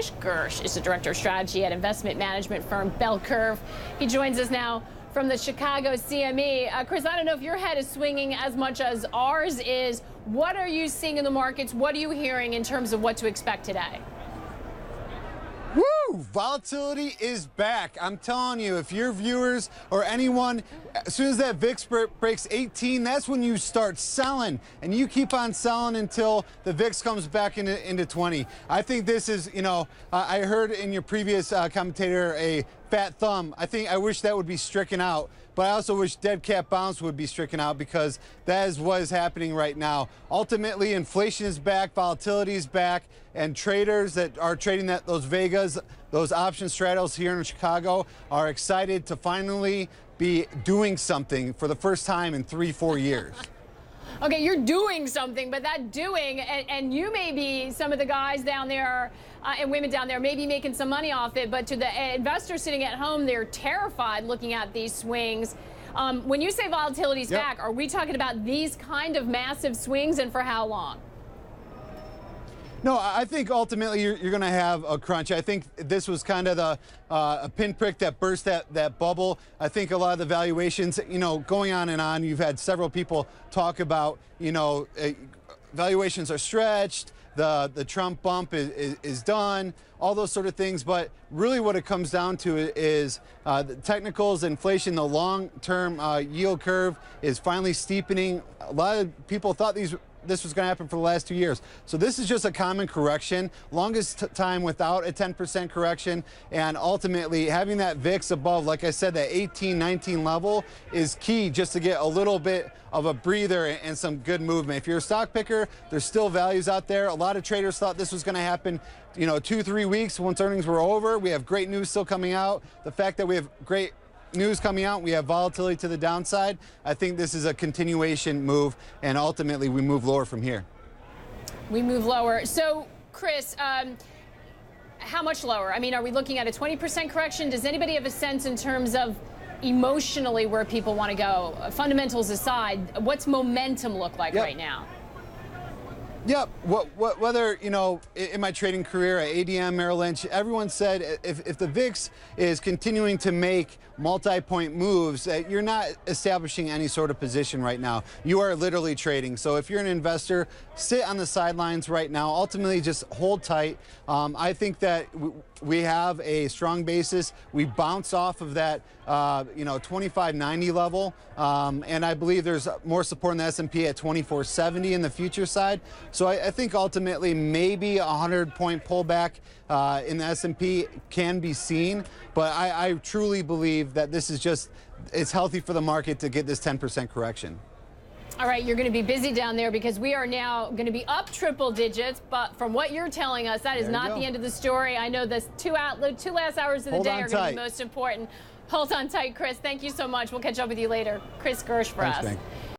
Chris Gersch is the director of strategy at investment management firm Bell Curve. He joins us now from the Chicago CME. Chris, I don't know if your head is swinging as much as ours is. What are you seeing in the markets? What are you hearing in terms of what to expect today? Woo! Volatility is back. I'm telling you, if your viewers or anyone, as soon as that VIX breaks 18, that's when you start selling. And you keep on selling until the VIX comes back into 20. I think this is, I heard in your previous commentator a fat thumb. I wish that would be stricken out. But I also wish dead cat bounce would be stricken out, because that is what is happening right now. Ultimately, inflation is back, volatility is back, and traders that are trading those Vegas, those option straddles here in Chicago, are excited to finally be doing something for the first time in 3-4 years. Okay, you're doing something, but that doing, and you may be some of the guys down there and women down there may be making some money off it, but to the investors sitting at home, they're terrified looking at these swings. When you say volatility's back, are we talking about these kind of massive swings, and for how long? No, I think ultimately you're going to have a crunch. I think this was kind of a pinprick that burst that bubble. I think a lot of the valuations, going on and on, you've had several people talk about, valuations are stretched, the Trump bump is done, all those sort of things. But really what it comes down to is the technicals, inflation, the long-term yield curve is finally steepening. A lot of people thought this was going to happen for the last 2 years. So this is just a common correction, longest time without a 10% correction, and ultimately having that VIX above, like I said, that 18, 19 level is key just to get a little bit of a breather and some good movement. If you're a stock picker, there's still values out there. A lot of traders thought this was going to happen, 2-3 weeks once earnings were over. We have great news still coming out. The fact that we have great news coming out, we have volatility to the downside. I think this is a continuation move, and ultimately we move lower from here. We move lower. So, Chris, how much lower? I mean, are we looking at a 20% correction? Does anybody have a sense in terms of emotionally where people want to go? Fundamentals aside, what's momentum look like right now? Yep. Whether, in my trading career at ADM, Merrill Lynch, everyone said if the VIX is continuing to make multi-point moves, you're not establishing any sort of position right now. You are literally trading. So if you're an investor, sit on the sidelines right now. Ultimately, just hold tight. I think that we have a strong basis. We bounce off of that, 2590 level, and I believe there's more support in the S&P at 2470 in the future side. So I think ultimately maybe a 100-point pullback in the S&P can be seen, but I truly believe that this is it's healthy for the market to get this 10% correction. All right, you're going to be busy down there because we are now going to be up triple digits, but from what you're telling us, that is not the end of the story. I know the two last hours of the day are going to be most important. Hold on tight, Chris. Thank you so much. We'll catch up with you later. Chris Gersch for us.